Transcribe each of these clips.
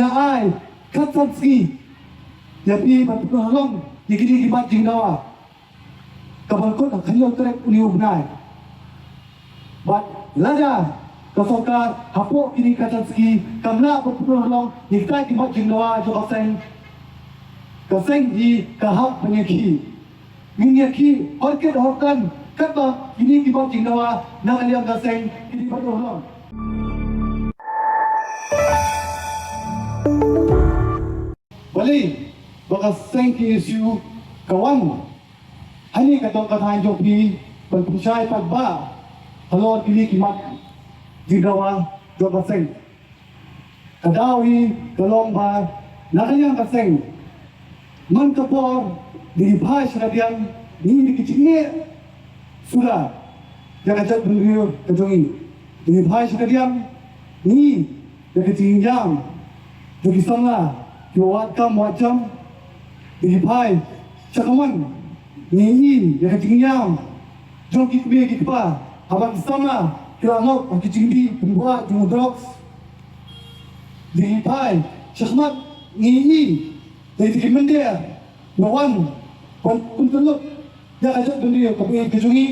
ai Katsanski Yapi Patulong Yikini Kibat Jingawa Kabalkot Akanyo Trek Uniugnai But Lada Kasoka Hapo Kini Katsanski Kamla Patulong Yikai Kibat Jingawa Jokaseng Kaseng di Kahap Penyaki Minyaki Orkid Hokan Kata Kini Kibat Jingawa Nang Aliam Kaseng Kini Patulong Bali, baka sengki isu kawan. Hani katong katahan jopi, pagpusyay pagba, halor kili kimat, jigawa, jopa seng. Kadawi, kalomba, nakaliang kaseng. Man kapor, dihibhay sa kadiang, ni dikicikni, sula. Yang kacat beriyo kajongi. Dihibhay sa kadiang, ni dikiciknyang, jogisanga. Jawat kam wajam dihibhay sa kawan ni ya kajingyam jong kitbe kitpa habang sama kilangok ang kijingdi pembuat jumudroks dihibhay sa kamat ni dari tikimendia bawan kuntulok ya ajak dunia kapi kajungi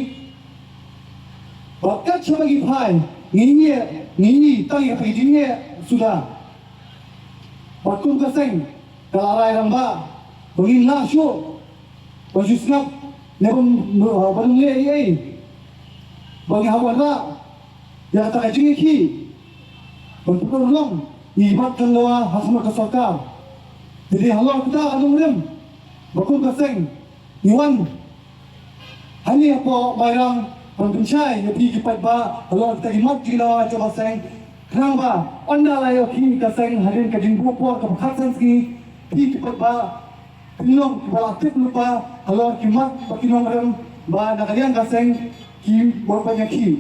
bakat sa magibhay ni tangi kapijingnya sudah Bakun kaseng kalarai ramba bangin na syo basusnap nebon balung le ai bang hawan ra ya ta kajing ki bangpur long ibat kalawa hasma kasaka jadi halong kita anong rem bakun kaseng iwan hani apo bayrang pangkunsay yapi kipat ba halong kita imat jilawa coba seng Kenapa? Anda layo kini kaseng harin kajing bupor ke Katsanski di kipat ba pinong balakit lupa halor kimat bakinong rem ba nakalian kaseng ki borpanya ki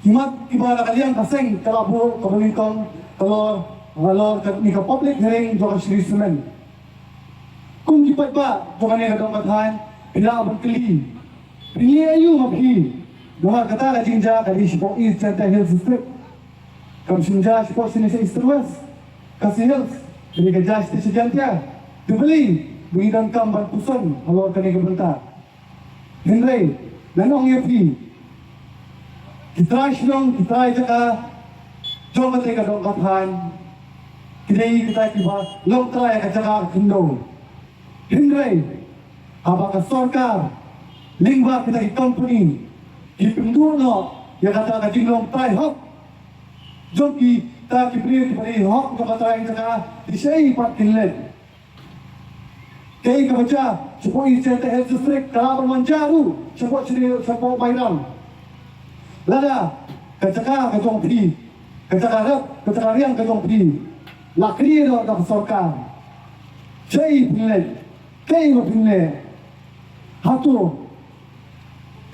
kimat kiba nakalian kaseng kalabu kabalingkong halor ni ka public hearing joka sirisumen kung kipat ba joka ni kadong kathan pila abang keli ayu mabhi Dua kata la jinja kali Shipok East Center Hills District. Kam sinja Shipok sini sa East West. Kasi Hills. Kali ka Josh ti Sijantia. Dubali. Bingidang kam Puson. Halor kani ka banta. Henry. Nanong yapi. Kitray sinong kitray jaka. Jom matay ka dong kathan. Kidai kitay kiba. Long try ka jaka kindong. Henry. Haba ka sorkar. Lingba kita company. Ipinduno, yang kata kajinglong tay hok. Joki ta kibri kibri hok jo kata yang kata disay pat kinlet. Kay kabaca, sepo Center Health District kala manjaru, sepo bayram. Lada, kacaka kajong pi, kacaka rap, kacaka riang kajong pi. Lakri do ka sorkar. Jay pinlet, kay mo pinlet. Hatu,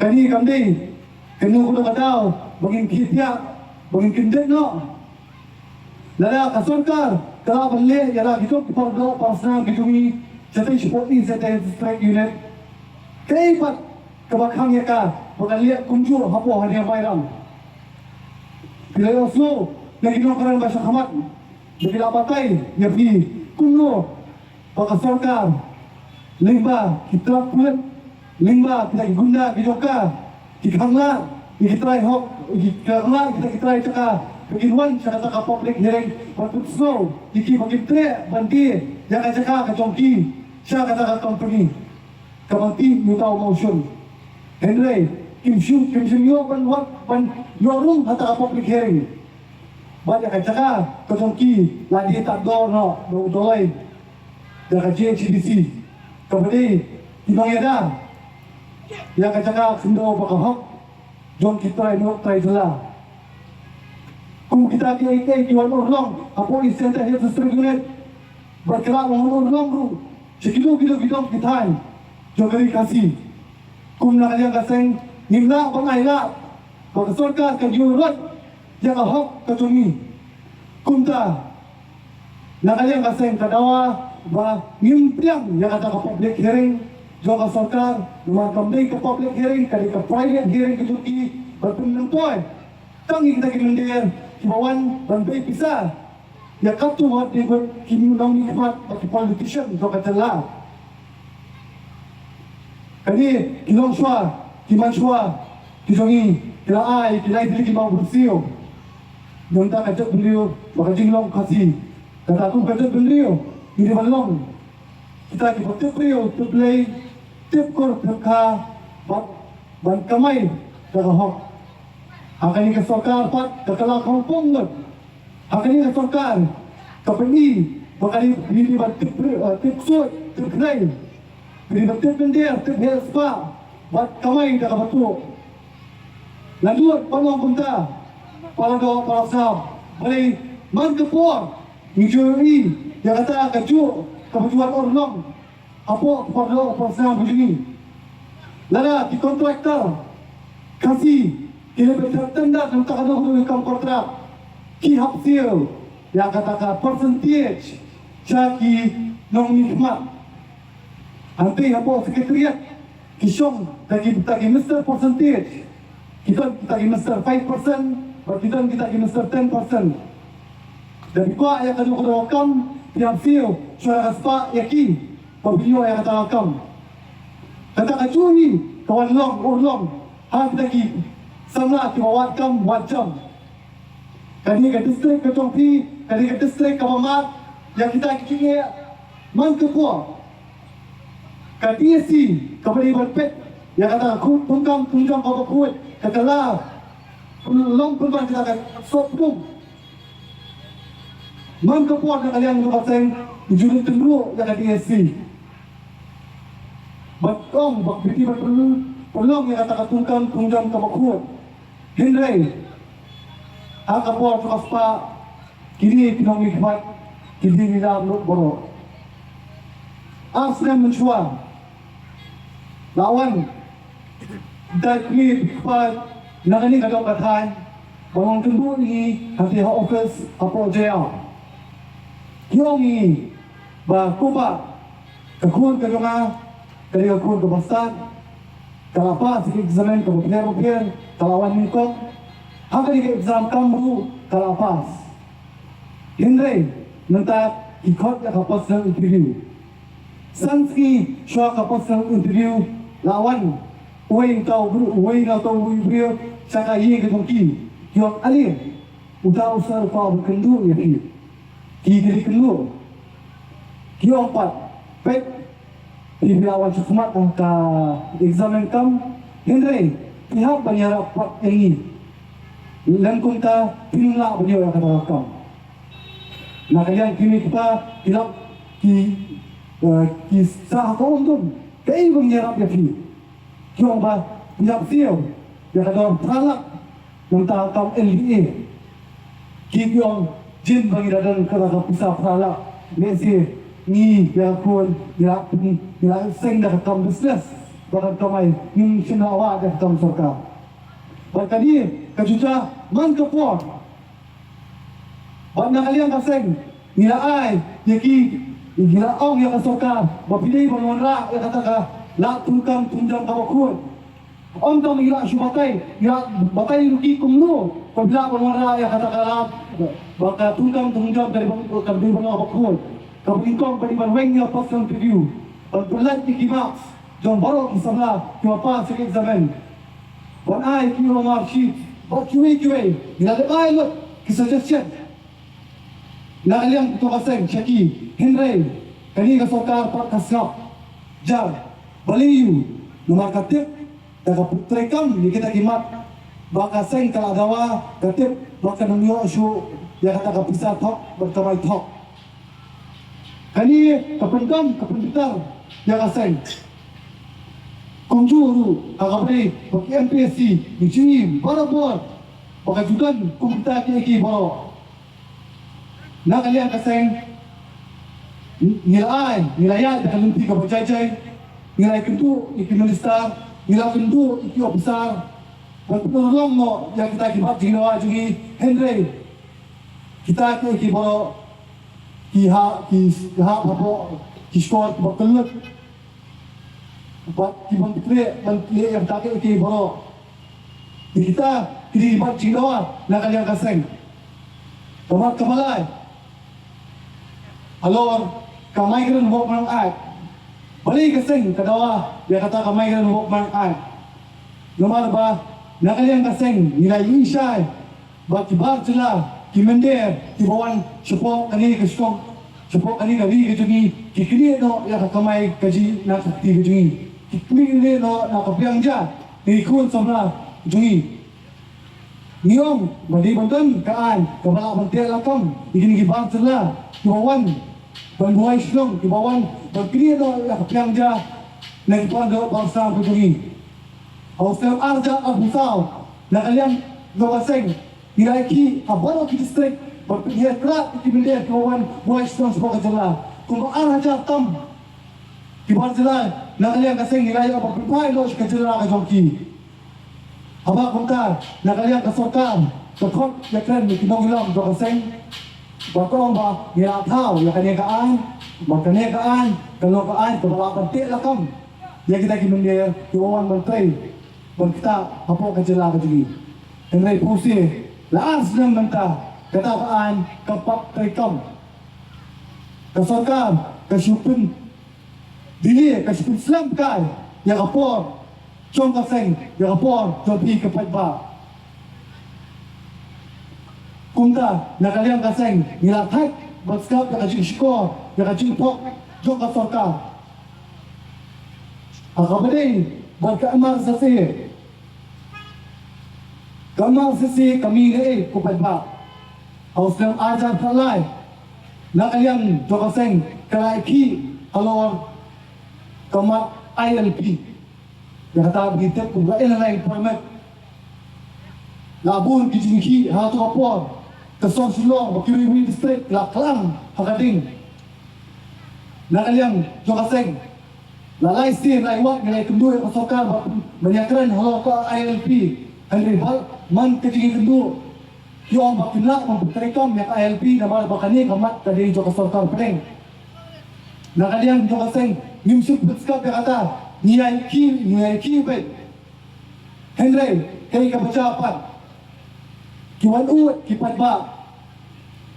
kani kamding. Kena kuda kadau, bangin kitya, bangin kindet no. Lada kasorkar, kalau balik ialah kita perlu pasang gedungi satu supporting satu strike unit. Keipat kebakang ya ka, bukan lihat kunjur hapo hadiah bayram. Bila Oslo, lagi no kerana bahasa Hamat, bila pakai ya pi kuno, pakasorkar, limba kita pun, limba kita guna bijoka. Ikangla, ikitry hok, ikangla, kita caka, bikinwan, caka caka public hearing, patut snow, iki bagitre, banti, yang caka kacongki, siya caka company, kamanti, mutaw motion. Henry, kim yo pan yorung hata public hearing. Banyak caka kacongki, lagi tak dor no, dolay, dari JHDC, kemudian ibang yada. Yang kacaka kendo pakahok jom kita ino try sila kung kita kaya iwan urlong apo Center Health District Unit bergerak mengun urlong ru sekilo kita jom kali kasih kung nakaliang kaseng nimna pangayla pagkasorka kagyurot yang ahok kacungi kumta nakaliang kaseng kadawa ba ngimpiang yang kata public hearing jom kasorka Luar kambing ke public hearing, kali ke private hearing ke Turki, berpenentuan. Tangi kita kimendir, kibawan bantai pisah. Ya katu mat di kini nong nikmat bagi politician do katala. Kani kilong shwa, kiman shwa, kisongi, kila ai dili kimau bersio. Yang tak kajak beliau, baka jinglong kasih. Kata aku kajak beliau, ini balong. Kita dibutuh beliau, tuplay, tipkur terka, ban kamay, kagahok. Akan ini kesokar pat, kakalah kampung ngot. Akan ini kesokar, kapeni, baka ini ban tipsut, tipray. Ini ban tipender, tiphespa, bat kamay, kakabatu. Lalu, panong punta, para sahab, boleh mangkepor, mijui, yang kata kaju, kebutuhan orang, apa para sahab begini. Lala di kontraktor, kasih, kira bertanda untuk ada hubungan kontrak, ki hapsil, yang kata percentage, jadi nong nikmat. Nanti apa sekretariat, kisong, tagi Mr. Percentage, kita Mr. 5%, kita Mr. 10%. Dan kuah yang kedua kam, tiap siu, suara aspa yaki, pabilo yang kata kam. Kata kacui, kawan long, urlong, hal lagi, sama kiwawat kam wajam. Kali ke distrik ke Tongpi, kali ke distrik ke Mamat, yang kita kini mangkepua. Kati si, kabali berpet, yang kata tungkang kau kuat, kata lah. Long pun kita akan sopung. Mangkepot na kaliang lukaseng ijulong tundro yang ada DSC. Batong, bakbiti perlong yang kata katungkang tungjang kamakhuat. Henry, akapot kaspa kini pinong hikmat, kini nila boro. Aslam mensyuan, lawan, dahil hikmat, nakani kadang katahan, bawang tundro ni hati office apo JR. Yung ni ba kuba kakun kadunga kali kakun kabastan kalapa sige examen ko pier kalawan ni ko hanggang di exam kambu kalapas Henry nanta ikot ka kapos ng interview sanski shwa kapos ng interview lawan uwi na tau interview saka yi kadungki yung alin udaw sa pa kendu ya Kiri kedua, kio empat, pet, dibilawan sesumat angka examen kam, Henry, pihak banyak rapat yang ini, langkung ta pinula beliau yang kata kam. Nah kalian kini kita hilap kisah kau untuk, kaya banyak rapat yang kio empat, hilap siau, yang kata peralak, yang tak kam LBA, kio jin bagi dadan kata pisah peralak mesi ni yang pun nila seng dah kam bisnes bahkan kamai ni sinawa dah kam sorka bahkan dia kajuta man kapor bahkan kalian kaseng nila ai yaki nila ong yang sorka bapilih bangunra yang kata ka la tungkam tunjang kabakut om tong nila syubatai nila batai rugi kumno pabila bangunra yang kata ka baka tungkang tungjang dari bangkong bakul kabingkong beriban wengnya pas ng review pagbulat ni Kimax jong baru kisahlah kiwapa sa examen wan ay kiro mark sheet bak kiwi nilalakay lot kisuggestion na kaliang ito kaseng Shaki Henry kani kasokar pakasap jar baliyu numakatip nakaputrekam ni kita kimat baka seng kaladawa katip baka nangyo asyo yang kata kapisah tok berkamai tok. Kali kapendam yang asing. Konjuru kakapri bagi MPSC dijini barabor bakajukan kumita kiki baro. Nak kalian kasing nilai dalam tiga berjajai nilai kentu iki minister nilai kentu iki ofisar dan penolong mo yang kita kibat jinawa juga Henry kita ke bolo kiha apa kiskor bakelut buat kibantre menteri yang tak ke bolo kita kiri mat jinawa nak kalian kaseng Kamat kamalay. Alor, ka Migrant Workers Act. Bali kasing kadawa, ya kata ka Migrant Workers Act. Nomor ba, nakaliyang kasing nilay isay, bakibar sila, kimender, tibawan, siyapo kanini kasyong, siyapo kanini kali kajungi, kikini no, ya kakamay kaji na kakti kajungi. Kikini no, nakapiyang dyan, nikun sabra kajungi. Ngiyong, malibantan, kaan, kabala bantiya lakam, ikinigibang sila, tibawan, banbuhay silong, tibawan, pagkini no, nakapiyang dyan, nagpando bangsa kajungi. Ausam arja abusaw, nakaliyang gawaseng, niraiki, abalo ki district, pagpilihan krat, ikibilir, kawan, buhay silong sa pagkajala. Kung arja tam, kibar sila, nakaliyang kaseng, niraiki, pagpilihan lo sa kajala kajongki. Haba kung ka, nakaliyang kasokam, kakot, yakren, ikinong ilang, kaseng, bakong ba, nirataw, yakaniyagaan, magkaniyagaan, kalokaan, kabalakan, tilakam. Ya kita kibilir, kawan, bantay, pag kita, hapo kajala kajigi. Henry Pusi, laas ng manta, katakaan, kapak trikam. Kasokam, kasyupin, dili, kasyupin slam kay, yakapor, chong kaseng, yakapor, jobi kapag ba. Kunda, nakaliyang kaseng, nilatak, bagskap, yakajing shiko, yakajing pok, chong kasokam. Akabaday, berkamar sasi. Kamar sasi kami ni kupad ba. Haus ng ajar palay. Nakaliyang jokaseng kalaiki alor kamar ILP. Nakata begitu kung gael na employment. Labun kijingki hatu kapor. Kasong silong bakiriwi district laklang hakading. Nakaliyang jokaseng lalai sih laiwat nilai kendu yang kasokar menyakran halo ke ILP Henry Hal man kecil kendu yung bakinla memperterikom yang ILP nama bakani kamat tadi jo kasokar pedeng nakalian jo kaseng nyumsuk betskap yang kata nilai ki bet Henry kaya kabacapan kiwan uut kipat ba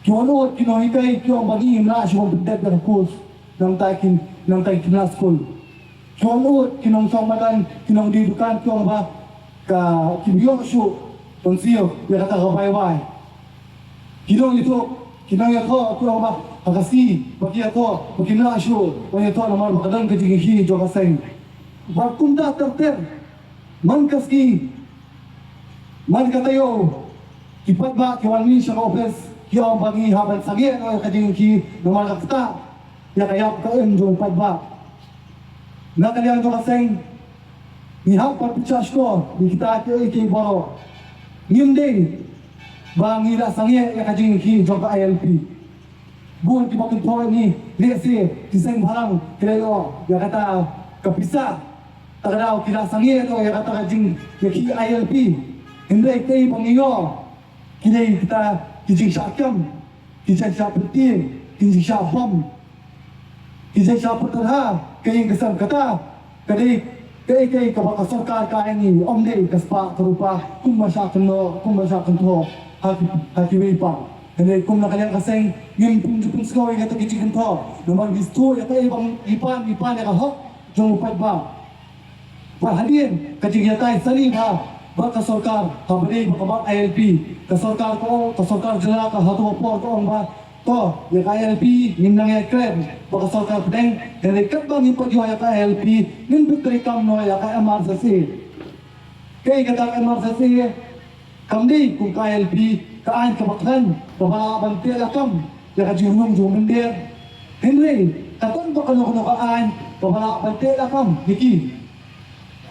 kiwan uut kinohikai kiwan bagi imla siwang bendet dan kurs nang taikin na school Kiong uut, kinong samadan, kinong didukan, kiong ba, kibiyong syu, tongsiyo, ya kata kabayway. Kinong ito, kinong ito, kiong ba, agasi, bagi ito, bagi na syu, bagi ito naman, makadang kajigihi, jo kaseng. Bagkunda terter, man kaski, man katayo, kipat ba, kiwan min siya ka-office, kiong bagi haban sagir, o kajigihi, naman kakta, ya kayap kain, jo pat ba. Nakaliyang jo kaseng nihap perpecah ko di kita ke boro ngimdeng bang ila sangye ya kajing ki jo ka ILP buon ki bakit po ni lesi kiseng barang kelayo ya kata kapisa tagadaw kila sangye to ya kata kajing ya ki ILP hindi kay pangiyo kinay kita kijing syakam kijing syapetin kijing syahom kijing syapeterha kayong kasam kata kadi kay kabakasarkar kain ni omde kaspa karupa kung masyakan to hakiwi pa hindi kung nakaliyang kaseng yung punsko yung ito kichikin to naman gusto yung ibang ipan yung hok yung upad ba parhalin kachigiyatay salib ha bakasarkar habali bakabak ILP kasarkar jala ka hatu por ko ba to ya ILP nim nang ya krem bakasarkar pedeng dari kabang import yo ya ILP nin bitri kam no ya ka MRCC kay kata MRCC kamdi kung ILP kaan kabaklan babalaban tela kam ya ka junong jumendir Henry katon ko kano kaan babalaban tela kam diki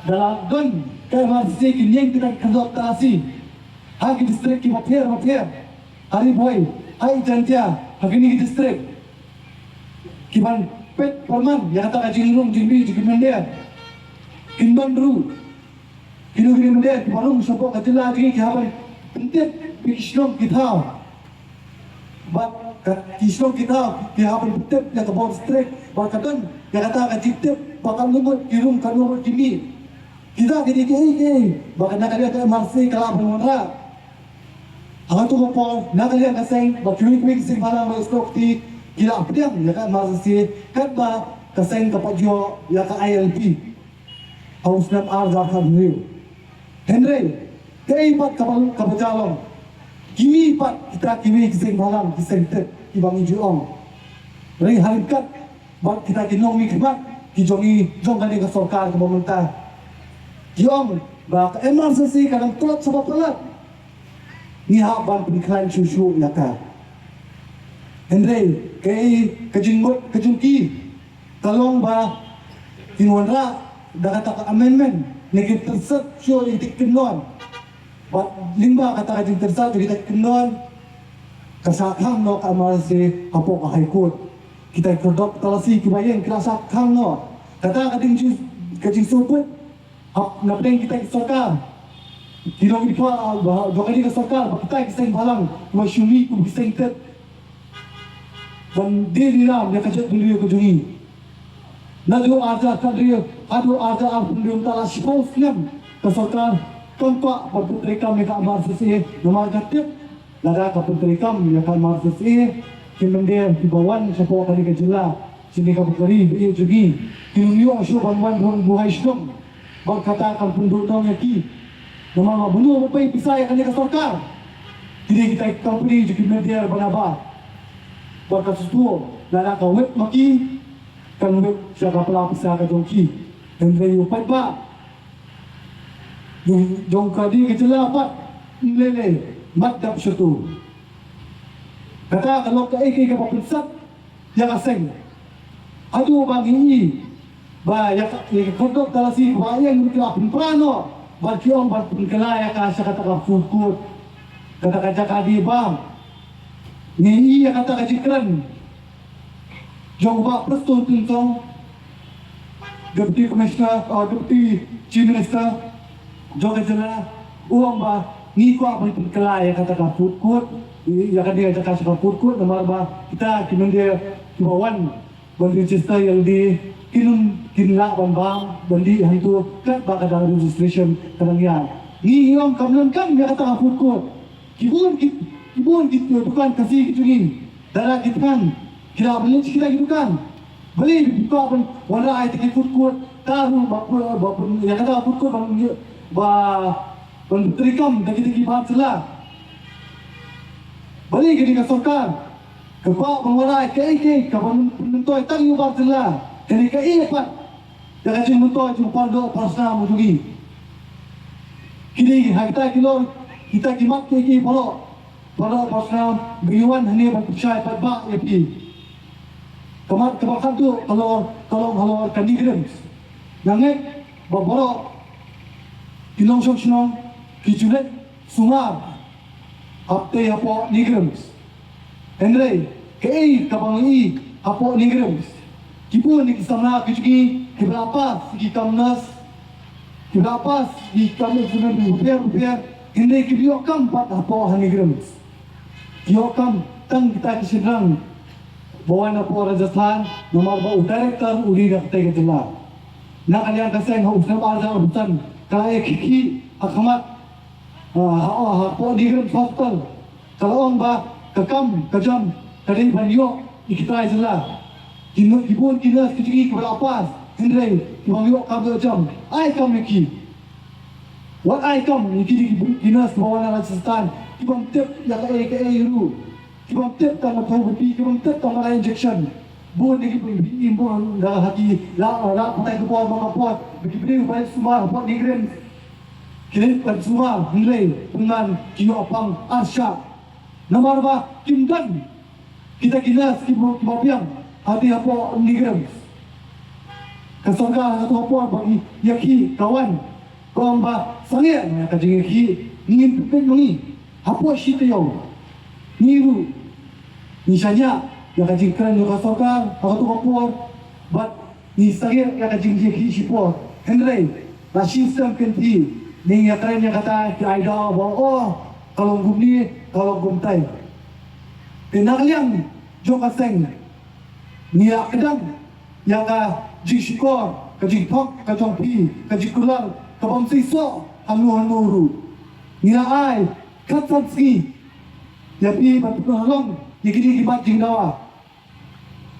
dalam gun kay MRCC kinyeng tinag kadok tasi hagi district ki mapher hari boy hai jantia Hagini district kiban pet perman ya kata kajilung jingbi jingmendia kinban ru kinu mendia kibalung sopo kajila lagi kihaban pentit bislong kitau bat kislong kitau kihaban pentit ya kabor district bakatan ya kata kajitip bakal lumut kirung kanur jingbi kita gini bakal nak ada MRC kalabun ra Ang ito ko po, nakaliang kasing, magkiwing-kiwing sing palang mga stroke ti, kila apdang, yaka masasi, kat ba, kasing kapadyo, yaka ILP. Haus nam arza kadriyo. Henry, kaipat kapajalong, kimi pat kita kimi kising palang, kising tet, ibang ijuong. Ring halipkat, bak kita kinong mikmat, kijongi, jong kani ka sorkar ka pemerintah. Yong, bak emergency kadang tulat sa papalat. Nihaban penikan susu yaka. Henry, kay kajingot kajungki, talong ba tinwanra dakata amendment naging tersat sure itik kinon. Ba limba kata kajing tersat itik kinon. Kasakhang no kamarsi apo ka high court. Kita produk talasi kibayen kasakhang no. Kata kajing suput hap napeng kita sorkar. Tidak kita doa di sorkar, kita kisah balang, masyumi ku kisah tet. Dan dia diram dia kajat beliau kejungi. Nadu arja kadriyo, adu arja beliau tala sipos nem ke sorkar. Kontak putri kami ka amar sesi, nomor katip. Lada ka putri kami ya ka amar sesi. Kimendia hibawan siapa kali kejela. Sini ka putri dia jungi. Kinunyo asyo banwan buhay syum. Berkatakan penduduk yaki. Nama bunuh apa yang pisah yang kena sorkar. Jadi kita company juga media banaba. Berkasus tu, nana kawet maki, kan wet siapa pelaku pisah ke jongki. Dan dari upat ba, jong kadi kecela apa, lele, mat dap syutu. Kata kalau ke ke papinsat, yang asing. Aduh bang ini, ba yang kodok talasi bayang kita prano. Bakiong berkelaya kasih kata kafukut, kata kaca kadi bang, ni iya kata kajikran, jong bak perstun tuntong, deputy commissioner, deputy chief minister, jong kajala, uang ba, ni ko apa berkelaya kata kafukut, iya kadi kaca kasih kafukut, nomor ba kita kimendia kibawan, bagi cista yang di kinla bambang bandi hantu kat baka dalam registration kanangyan ni yung kamlan kan ya kata afurko kibun bukan kasih kitungin darah kitkan kira beli kita gitu kan beli buka pun wala ay tikin furko tahu bapun ya kata afurko bang trikam dagi bahat sila beli gini ka sorkar kepak pengwala ke kapan penentoy tang yu bahat sila jadi keipat jangan cuma tu cuma paldo pasna mujugi kini kita kilo kita kimak kiki polo pasna biwan hani berpercaya pada ya pi kemakan tu kalau kandigen nangek baboro kinong song kijulet sungar apte apo nigrams Henry kei kabangi apo nigrams Kipun ni kisana kijugi kiberapa segi kamnas kiberapa segi kamnas dengan rupiah ini kibiokam pat apa hanigrams kiokam tang kita kisidang bawa na po Rajasthan nomor ba director uli na kita ketela na kalian kaseng usna arja urusan kaya kiki akamat po hanigrams hospital kalau ba kekam kejam tadi banyo ikita isla Kibun kinas kecil keberapa Henry kibang yok kabel jam I come yaki what I come yaki kinas kebawan Rajasthan kibang tip yang ke ru kibang tip tang matau bepi kibang tip tang mara injection bun lagi imbun dah haki la patai kebawan mengapot bagi beri upaya semua apa nigren kini kan semua Henry dengan kiyo apang arsya nomor ba kimdan kita kinas kibapiang hati apa nigrams kasangka atau apa bagi yaki kawan kau ba sangat ya kajing yaki ingin pipin mengi apa shit yo niru misalnya ya kajing keren yo kasangka atau apa but ni sangat ya kajing yaki sipo Henry la system kenti ni ya keren yang kata aida oh kalau gumni kalau gumtai tinakliang jo kaseng Nia kedang yang jishikor kajipok kajongpi kajikular kabam siso hanu hanuru Nia ai katsanski Yapi patulong yigidi gibat jingdawa.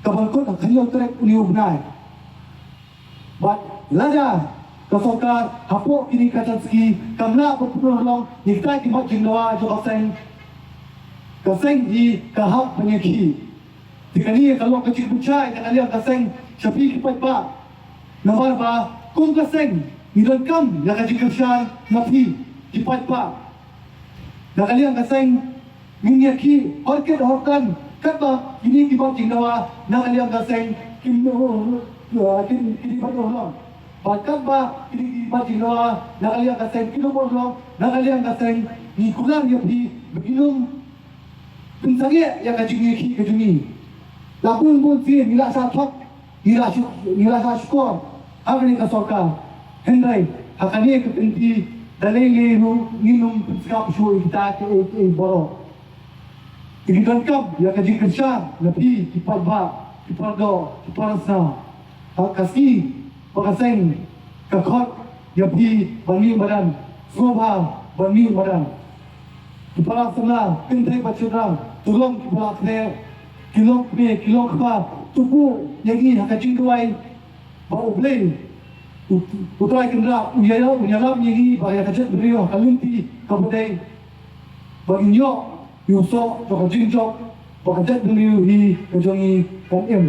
Kabalkot kanyo trek uniugnay. But lada kasoka hapo kini katatski kamna patulong yigtai gibat jingdawa jo kaseng di kahap penyeki. Tikani kalau kecil bucai kalian kaseng syapi kipat ba. Nawar ba kung kaseng nilangkam ya kajikasyan napi kipat ba. Nakalian kaseng minyaki orkid horkan kata ini kibat jingdawa nakalian kaseng kimno kini patulong. Bahkan ba kini kibat jingdawa nakalian kaseng kilo bolong nakalian kaseng ni kulang yapi beginum pensangnya yang kajiki kajuni. Lapun pun sih nila satok nila syukur hari ni kasoka Henry hakani ke pinti dalili minum segap syui kita ke boro ikan kap yang kajiki kerja lebih kipat ba kipardo kiparasa hakasi pakaseng kakot yapi bani badan soba bani badan kepala semula pintai bacudang tolong kepala kena kilok pa tubuh yang ini hakajing tuai bau bleng utrai kendra unyala yang ini bahaya kajat beriyo kalunti kabudai baginyo yuso hakajing jok hakajat beriyo hi kajongi kan